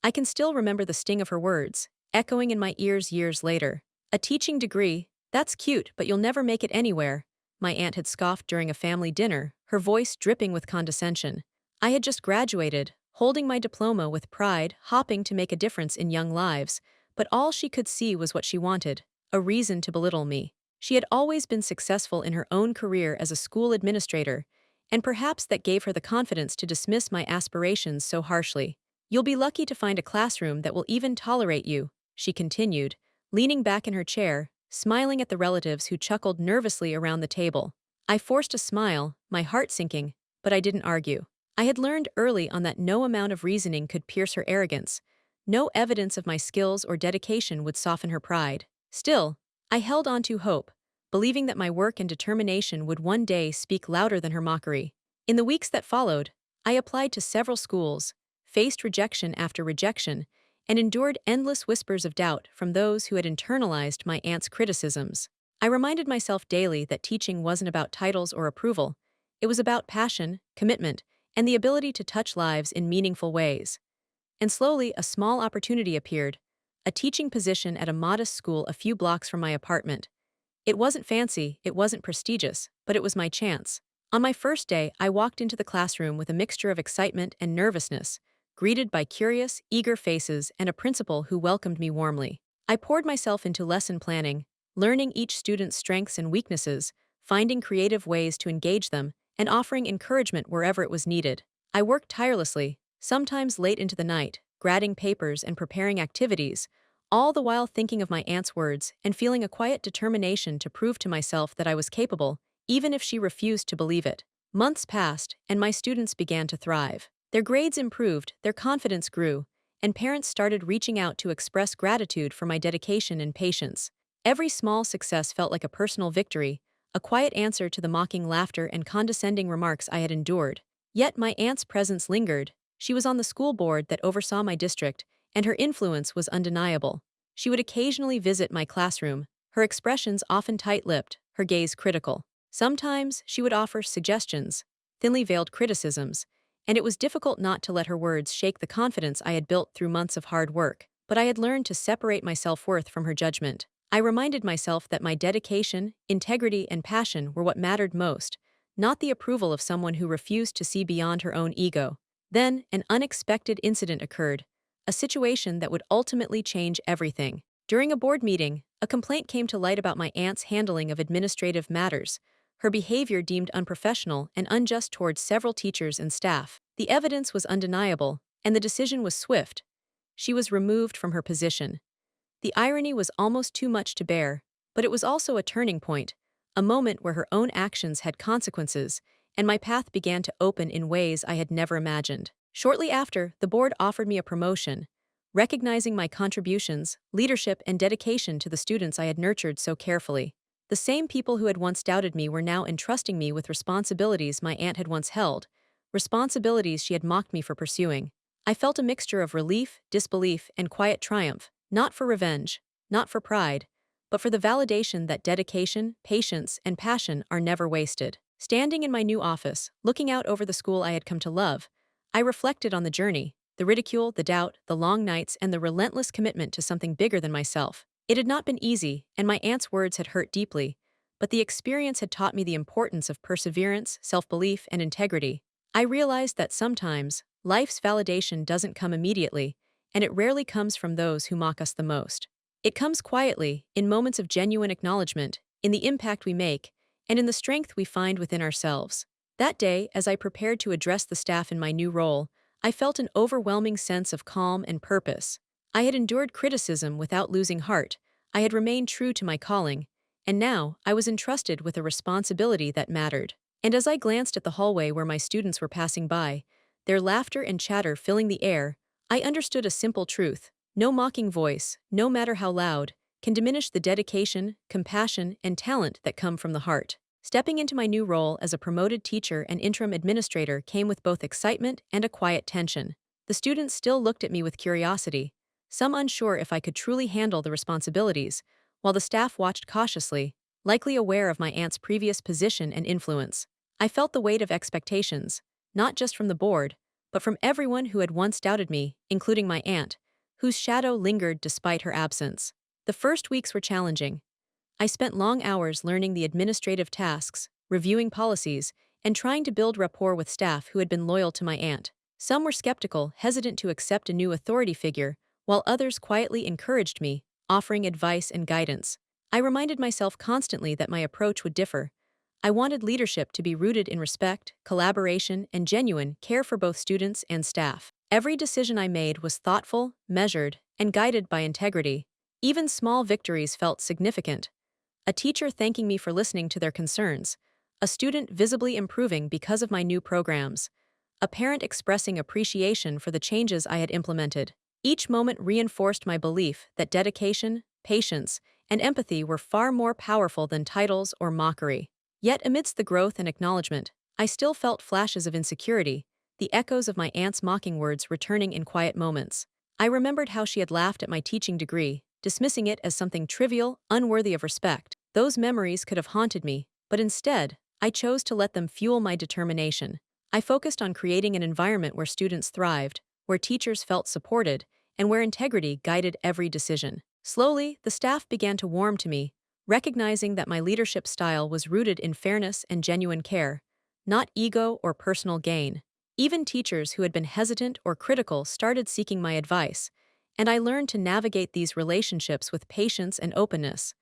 I can still remember the sting of her words, echoing in my ears years later. A teaching degree? That's cute, but you'll never make it anywhere, my aunt had scoffed during a family dinner, her voice dripping with condescension. I had just graduated, holding my diploma with pride, hopping to make a difference in young lives, but all she could see was what she wanted, a reason to belittle me. She had always been successful in her own career as a school administrator, and perhaps that gave her the confidence to dismiss my aspirations so harshly. You'll be lucky to find a classroom that will even tolerate you, she continued, leaning back in her chair, smiling at the relatives who chuckled nervously around the table. I forced a smile, my heart sinking, but I didn't argue. I had learned early on that no amount of reasoning could pierce her arrogance. No evidence of my skills or dedication would soften her pride. Still, I held on to hope, believing that my work and determination would one day speak louder than her mockery. In the weeks that followed, I applied to several schools, faced rejection after rejection, and endured endless whispers of doubt from those who had internalized my aunt's criticisms. I reminded myself daily that teaching wasn't about titles or approval. It was about passion, commitment, and the ability to touch lives in meaningful ways. And slowly, a small opportunity appeared, a teaching position at a modest school a few blocks from my apartment. It wasn't fancy, it wasn't prestigious, but it was my chance. On my first day, I walked into the classroom with a mixture of excitement and nervousness, greeted by curious, eager faces and a principal who welcomed me warmly. I poured myself into lesson planning, learning each student's strengths and weaknesses, finding creative ways to engage them, and offering encouragement wherever it was needed. I worked tirelessly, sometimes late into the night, grading papers and preparing activities, all the while thinking of my aunt's words and feeling a quiet determination to prove to myself that I was capable, even if she refused to believe it. Months passed, and my students began to thrive. Their grades improved, their confidence grew, and parents started reaching out to express gratitude for my dedication and patience. Every small success felt like a personal victory, a quiet answer to the mocking laughter and condescending remarks I had endured. Yet my aunt's presence lingered. She was on the school board that oversaw my district, and her influence was undeniable. She would occasionally visit my classroom, her expressions often tight-lipped, her gaze critical. Sometimes she would offer suggestions, thinly veiled criticisms, and it was difficult not to let her words shake the confidence I had built through months of hard work. But I had learned to separate my self-worth from her judgment. I reminded myself that my dedication, integrity, and passion were what mattered most, not the approval of someone who refused to see beyond her own ego. Then, an unexpected incident occurred, a situation that would ultimately change everything. During a board meeting, a complaint came to light about my aunt's handling of administrative matters, her behavior deemed unprofessional and unjust towards several teachers and staff. The evidence was undeniable, and the decision was swift. She was removed from her position. The irony was almost too much to bear, but it was also a turning point, a moment where her own actions had consequences, and my path began to open in ways I had never imagined. Shortly after, the board offered me a promotion, recognizing my contributions, leadership, and dedication to the students I had nurtured so carefully. The same people who had once doubted me were now entrusting me with responsibilities my aunt had once held, responsibilities she had mocked me for pursuing. I felt a mixture of relief, disbelief, and quiet triumph, not for revenge, not for pride, but for the validation that dedication, patience, and passion are never wasted. Standing in my new office, looking out over the school I had come to love, I reflected on the journey, the ridicule, the doubt, the long nights, and the relentless commitment to something bigger than myself. It had not been easy, and my aunt's words had hurt deeply, but the experience had taught me the importance of perseverance, self-belief, and integrity. I realized that sometimes, life's validation doesn't come immediately, and it rarely comes from those who mock us the most. It comes quietly, in moments of genuine acknowledgement, in the impact we make, and in the strength we find within ourselves. That day, as I prepared to address the staff in my new role, I felt an overwhelming sense of calm and purpose. I had endured criticism without losing heart, I had remained true to my calling, and now I was entrusted with a responsibility that mattered. And as I glanced at the hallway where my students were passing by, their laughter and chatter filling the air, I understood a simple truth. No mocking voice, no matter how loud, can diminish the dedication, compassion, and talent that come from the heart. Stepping into my new role as a promoted teacher and interim administrator came with both excitement and a quiet tension. The students still looked at me with curiosity, some unsure if I could truly handle the responsibilities, while the staff watched cautiously, likely aware of my aunt's previous position and influence. I felt the weight of expectations, not just from the board, but from everyone who had once doubted me, including my aunt, whose shadow lingered despite her absence. The first weeks were challenging. I spent long hours learning the administrative tasks, reviewing policies, and trying to build rapport with staff who had been loyal to my aunt. Some were skeptical, hesitant to accept a new authority figure, while others quietly encouraged me, offering advice and guidance. I reminded myself constantly that my approach would differ. I wanted leadership to be rooted in respect, collaboration, and genuine care for both students and staff. Every decision I made was thoughtful, measured, and guided by integrity. Even small victories felt significant. A teacher thanking me for listening to their concerns, a student visibly improving because of my new programs, a parent expressing appreciation for the changes I had implemented. Each moment reinforced my belief that dedication, patience, and empathy were far more powerful than titles or mockery. Yet amidst the growth and acknowledgement, I still felt flashes of insecurity, the echoes of my aunt's mocking words returning in quiet moments. I remembered how she had laughed at my teaching degree, dismissing it as something trivial, unworthy of respect. Those memories could have haunted me, but instead, I chose to let them fuel my determination. I focused on creating an environment where students thrived, where teachers felt supported, and where integrity guided every decision. Slowly, the staff began to warm to me, recognizing that my leadership style was rooted in fairness and genuine care, not ego or personal gain. Even teachers who had been hesitant or critical started seeking my advice, and I learned to navigate these relationships with patience and openness,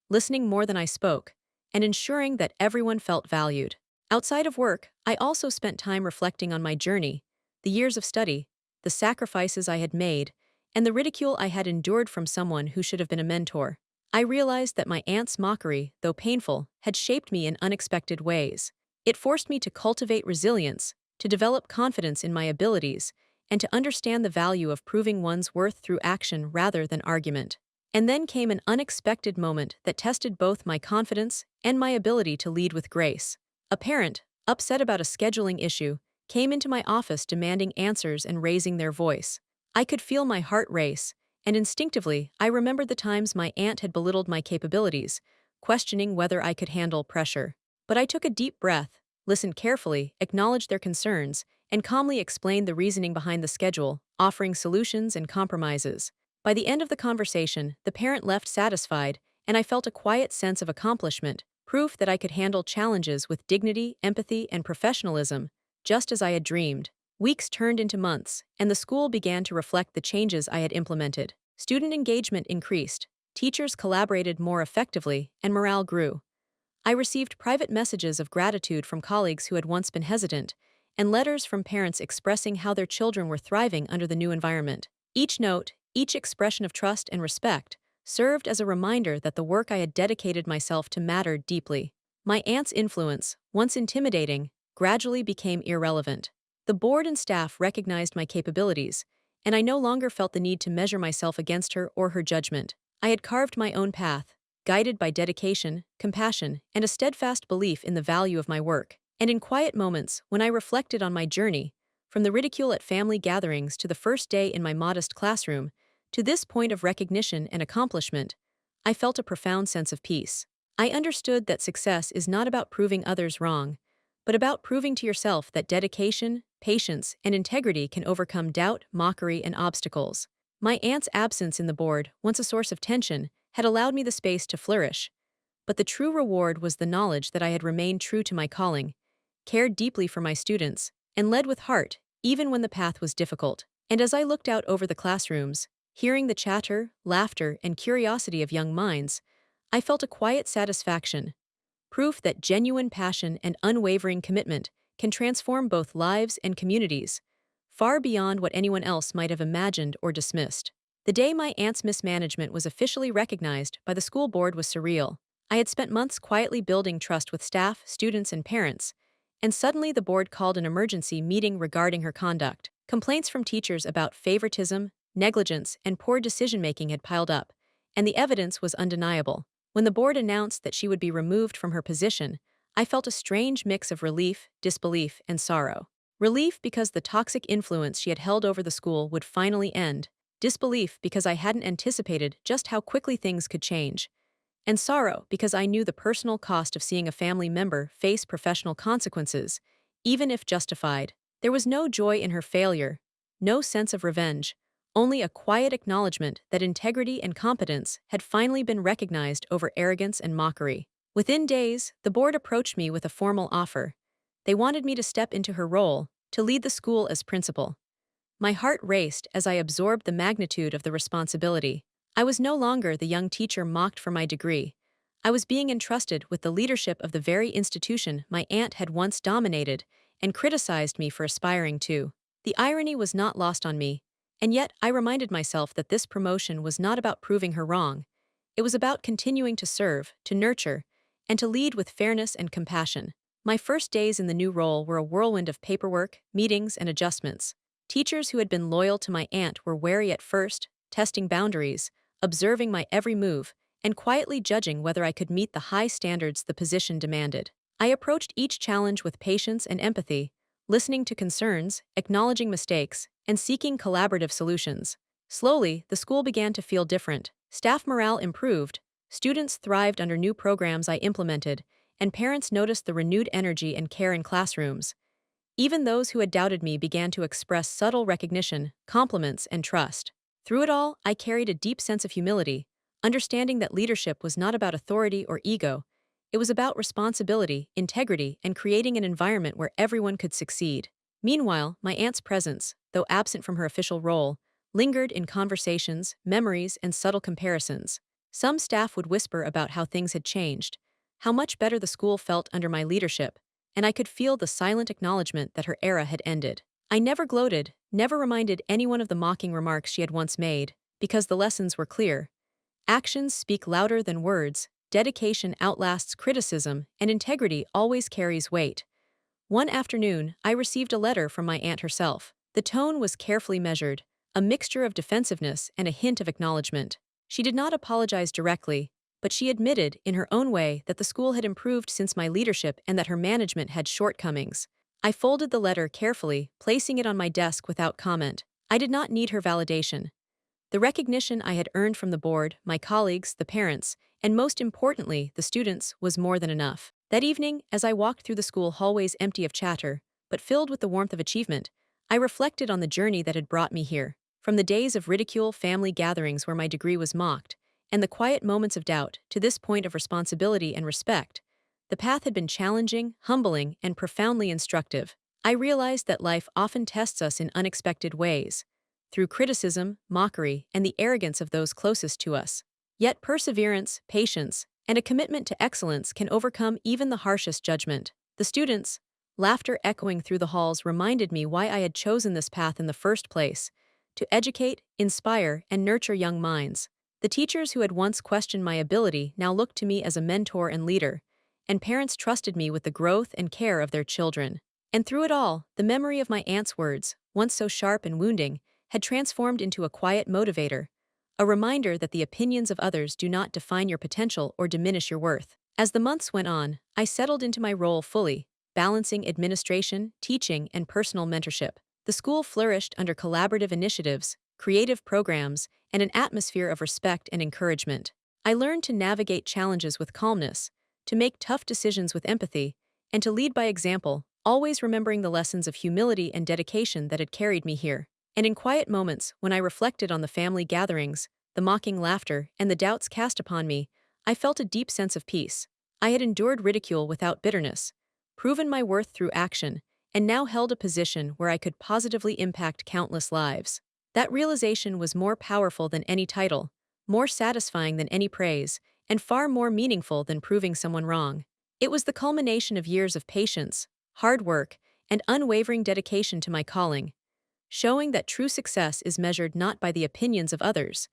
listening more than I spoke, and ensuring that everyone felt valued. Outside of work, I also spent time reflecting on my journey, the years of study, the sacrifices I had made, and the ridicule I had endured from someone who should have been a mentor. I realized that my aunt's mockery, though painful, had shaped me in unexpected ways. It forced me to cultivate resilience, to develop confidence in my abilities, and to understand the value of proving one's worth through action rather than argument. And then came an unexpected moment that tested both my confidence and my ability to lead with grace. A parent, upset about a scheduling issue, came into my office demanding answers and raising their voice. I could feel my heart race, and instinctively, I remembered the times my aunt had belittled my capabilities, questioning whether I could handle pressure. But I took a deep breath, listened carefully, acknowledged their concerns, and calmly explained the reasoning behind the schedule, offering solutions and compromises. By the end of the conversation, the parent left satisfied, and I felt a quiet sense of accomplishment, proof that I could handle challenges with dignity, empathy, and professionalism, just as I had dreamed. Weeks turned into months, and the school began to reflect the changes I had implemented. Student engagement increased, teachers collaborated more effectively, and morale grew. I received private messages of gratitude from colleagues who had once been hesitant, and letters from parents expressing how their children were thriving under the new environment. Each note, each expression of trust and respect, served as a reminder that the work I had dedicated myself to mattered deeply. My aunt's influence, once intimidating, gradually became irrelevant. The board and staff recognized my capabilities, and I no longer felt the need to measure myself against her or her judgment. I had carved my own path, guided by dedication, compassion, and a steadfast belief in the value of my work. And in quiet moments, when I reflected on my journey, from the ridicule at family gatherings to the first day in my modest classroom, to this point of recognition and accomplishment, I felt a profound sense of peace. I understood that success is not about proving others wrong, but about proving to yourself that dedication, patience, and integrity can overcome doubt, mockery, and obstacles. My aunt's absence in the board, once a source of tension, had allowed me the space to flourish. But the true reward was the knowledge that I had remained true to my calling, cared deeply for my students, and led with heart, even when the path was difficult. And as I looked out over the classrooms, hearing the chatter, laughter, and curiosity of young minds, I felt a quiet satisfaction, proof that genuine passion and unwavering commitment can transform both lives and communities, far beyond what anyone else might have imagined or dismissed. The day my aunt's mismanagement was officially recognized by the school board was surreal. I had spent months quietly building trust with staff, students, and parents, and suddenly the board called an emergency meeting regarding her conduct. Complaints from teachers about favoritism, negligence, and poor decision-making had piled up, and the evidence was undeniable. When the board announced that she would be removed from her position, I felt a strange mix of relief, disbelief, and sorrow. Relief because the toxic influence she had held over the school would finally end, disbelief because I hadn't anticipated just how quickly things could change, and sorrow because I knew the personal cost of seeing a family member face professional consequences, even if justified. There was no joy in her failure, no sense of revenge, only a quiet acknowledgement that integrity and competence had finally been recognized over arrogance and mockery. Within days, the board approached me with a formal offer. They wanted me to step into her role, to lead the school as principal. My heart raced as I absorbed the magnitude of the responsibility. I was no longer the young teacher mocked for my degree. I was being entrusted with the leadership of the very institution my aunt had once dominated and criticized me for aspiring to. The irony was not lost on me, and yet I reminded myself that this promotion was not about proving her wrong. It was about continuing to serve, to nurture, and to lead with fairness and compassion. My first days in the new role were a whirlwind of paperwork, meetings, and adjustments. Teachers who had been loyal to my aunt were wary at first, testing boundaries, observing my every move, and quietly judging whether I could meet the high standards the position demanded. I approached each challenge with patience and empathy, listening to concerns, acknowledging mistakes, and seeking collaborative solutions. Slowly, the school began to feel different. Staff morale improved, students thrived under new programs I implemented, and parents noticed the renewed energy and care in classrooms. Even those who had doubted me began to express subtle recognition, compliments, and trust. Through it all, I carried a deep sense of humility, understanding that leadership was not about authority or ego. It was about responsibility, integrity, and creating an environment where everyone could succeed. Meanwhile, my aunt's presence, though absent from her official role, lingered in conversations, memories, and subtle comparisons. Some staff would whisper about how things had changed, how much better the school felt under my leadership, and I could feel the silent acknowledgement that her era had ended. I never gloated, never reminded anyone of the mocking remarks she had once made, because the lessons were clear. Actions speak louder than words, dedication outlasts criticism, and integrity always carries weight. One afternoon, I received a letter from my aunt herself. The tone was carefully measured, a mixture of defensiveness and a hint of acknowledgement. She did not apologize directly, but she admitted, in her own way, that the school had improved since my leadership and that her management had shortcomings. I folded the letter carefully, placing it on my desk without comment. I did not need her validation. The recognition I had earned from the board, my colleagues, the parents, and most importantly, the students, was more than enough. That evening, as I walked through the school hallways empty of chatter, but filled with the warmth of achievement, I reflected on the journey that had brought me here. From the days of ridicule, family gatherings where my degree was mocked, and the quiet moments of doubt, to this point of responsibility and respect, the path had been challenging, humbling, and profoundly instructive. I realized that life often tests us in unexpected ways, through criticism, mockery, and the arrogance of those closest to us. Yet perseverance, patience, and a commitment to excellence can overcome even the harshest judgment. The students' laughter echoing through the halls reminded me why I had chosen this path in the first place: to educate, inspire, and nurture young minds. The teachers who had once questioned my ability now looked to me as a mentor and leader, and parents trusted me with the growth and care of their children. And through it all, the memory of my aunt's words, once so sharp and wounding, had transformed into a quiet motivator, a reminder that the opinions of others do not define your potential or diminish your worth. As the months went on, I settled into my role fully, balancing administration, teaching, and personal mentorship. The school flourished under collaborative initiatives, creative programs, and an atmosphere of respect and encouragement. I learned to navigate challenges with calmness, to make tough decisions with empathy, and to lead by example, always remembering the lessons of humility and dedication that had carried me here. And in quiet moments, when I reflected on the family gatherings, the mocking laughter, and the doubts cast upon me, I felt a deep sense of peace. I had endured ridicule without bitterness, proven my worth through action, and now held a position where I could positively impact countless lives. That realization was more powerful than any title, more satisfying than any praise, and far more meaningful than proving someone wrong. It was the culmination of years of patience, hard work, and unwavering dedication to my calling, showing that true success is measured not by the opinions of others,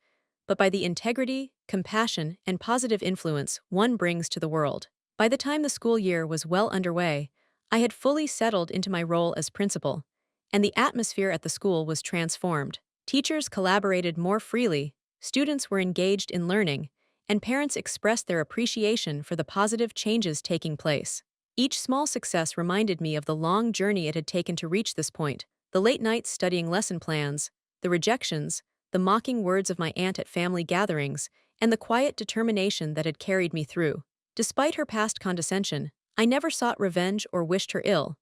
but by the integrity, compassion, and positive influence one brings to the world. By the time the school year was well underway, I had fully settled into my role as principal, and the atmosphere at the school was transformed. Teachers collaborated more freely, students were engaged in learning, and parents expressed their appreciation for the positive changes taking place. Each small success reminded me of the long journey it had taken to reach this point: the late nights studying lesson plans, the rejections, the mocking words of my aunt at family gatherings, and the quiet determination that had carried me through. Despite her past condescension, I never sought revenge or wished her ill.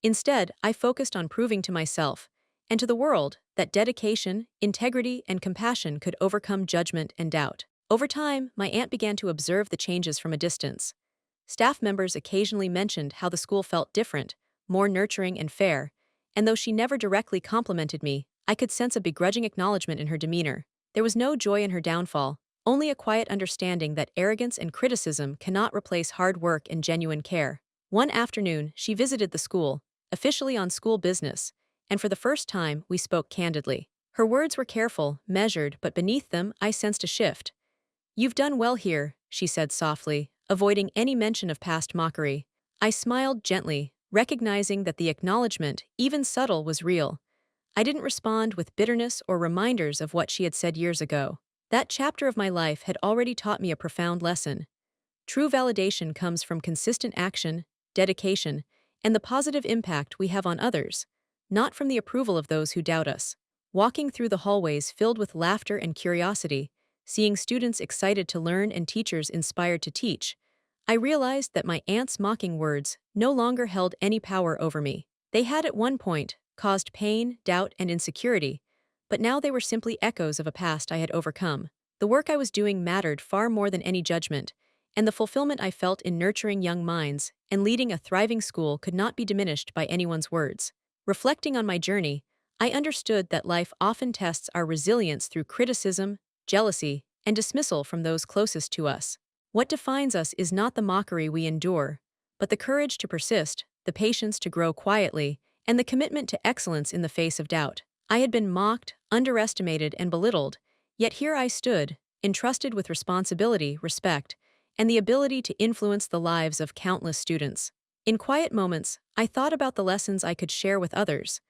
Instead, I focused on proving to myself and to the world that dedication, integrity, and compassion could overcome judgment and doubt. Over time, my aunt began to observe the changes from a distance. Staff members occasionally mentioned how the school felt different, more nurturing and fair, and though she never directly complimented me, I could sense a begrudging acknowledgement in her demeanor. There was no joy in her downfall, only a quiet understanding that arrogance and criticism cannot replace hard work and genuine care. One afternoon, she visited the school, officially on school business, and for the first time, we spoke candidly. Her words were careful, measured, but beneath them, I sensed a shift. "You've done well here," she said softly, avoiding any mention of past mockery. I smiled gently, recognizing that the acknowledgement, even subtle, was real. I didn't respond with bitterness or reminders of what she had said years ago. That chapter of my life had already taught me a profound lesson. True validation comes from consistent action, dedication, and the positive impact we have on others, not from the approval of those who doubt us. Walking through the hallways filled with laughter and curiosity, seeing students excited to learn and teachers inspired to teach, I realized that my aunt's mocking words no longer held any power over me. They had at one point caused pain, doubt, and insecurity, but now they were simply echoes of a past I had overcome. The work I was doing mattered far more than any judgment, and the fulfillment I felt in nurturing young minds and leading a thriving school could not be diminished by anyone's words. Reflecting on my journey, I understood that life often tests our resilience through criticism, jealousy, and dismissal from those closest to us. What defines us is not the mockery we endure, but the courage to persist, the patience to grow quietly, and the commitment to excellence in the face of doubt. I had been mocked, underestimated, and belittled, yet here I stood, entrusted with responsibility, respect, and the ability to influence the lives of countless students. In quiet moments, I thought about the lessons I could share with others,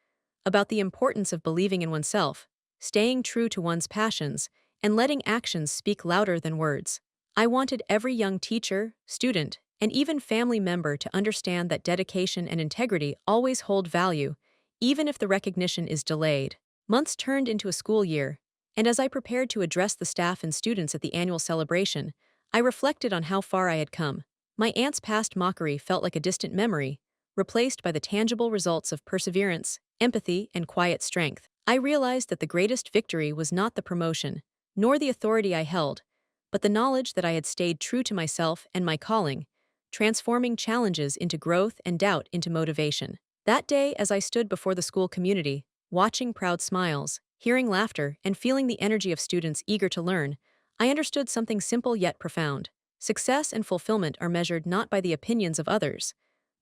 about the importance of believing in oneself, staying true to one's passions, and letting actions speak louder than words. I wanted every young teacher, student, and even family member to understand that dedication and integrity always hold value, even if the recognition is delayed. Months turned into a school year, and as I prepared to address the staff and students at the annual celebration, I reflected on how far I had come. My aunt's past mockery felt like a distant memory, replaced by the tangible results of perseverance, empathy, and quiet strength. I realized that the greatest victory was not the promotion, nor the authority I held, but the knowledge that I had stayed true to myself and my calling, transforming challenges into growth and doubt into motivation. That day, as I stood before the school community, watching proud smiles, hearing laughter, and feeling the energy of students eager to learn, I understood something simple yet profound. Success and fulfillment are measured not by the opinions of others,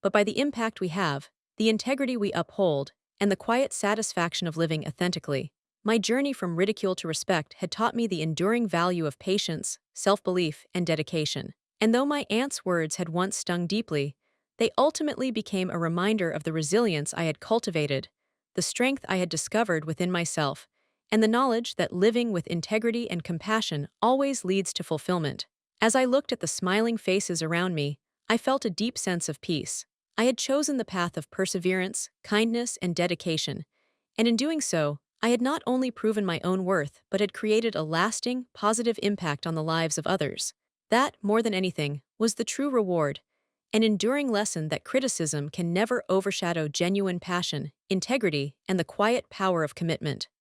but by the impact we have, the integrity we uphold, and the quiet satisfaction of living authentically. My journey from ridicule to respect had taught me the enduring value of patience, self-belief, and dedication. And though my aunt's words had once stung deeply, they ultimately became a reminder of the resilience I had cultivated, the strength I had discovered within myself, and the knowledge that living with integrity and compassion always leads to fulfillment. As I looked at the smiling faces around me, I felt a deep sense of peace. I had chosen the path of perseverance, kindness, and dedication, and in doing so, I had not only proven my own worth but had created a lasting, positive impact on the lives of others. That, more than anything, was the true reward, an enduring lesson that criticism can never overshadow genuine passion, integrity, and the quiet power of commitment.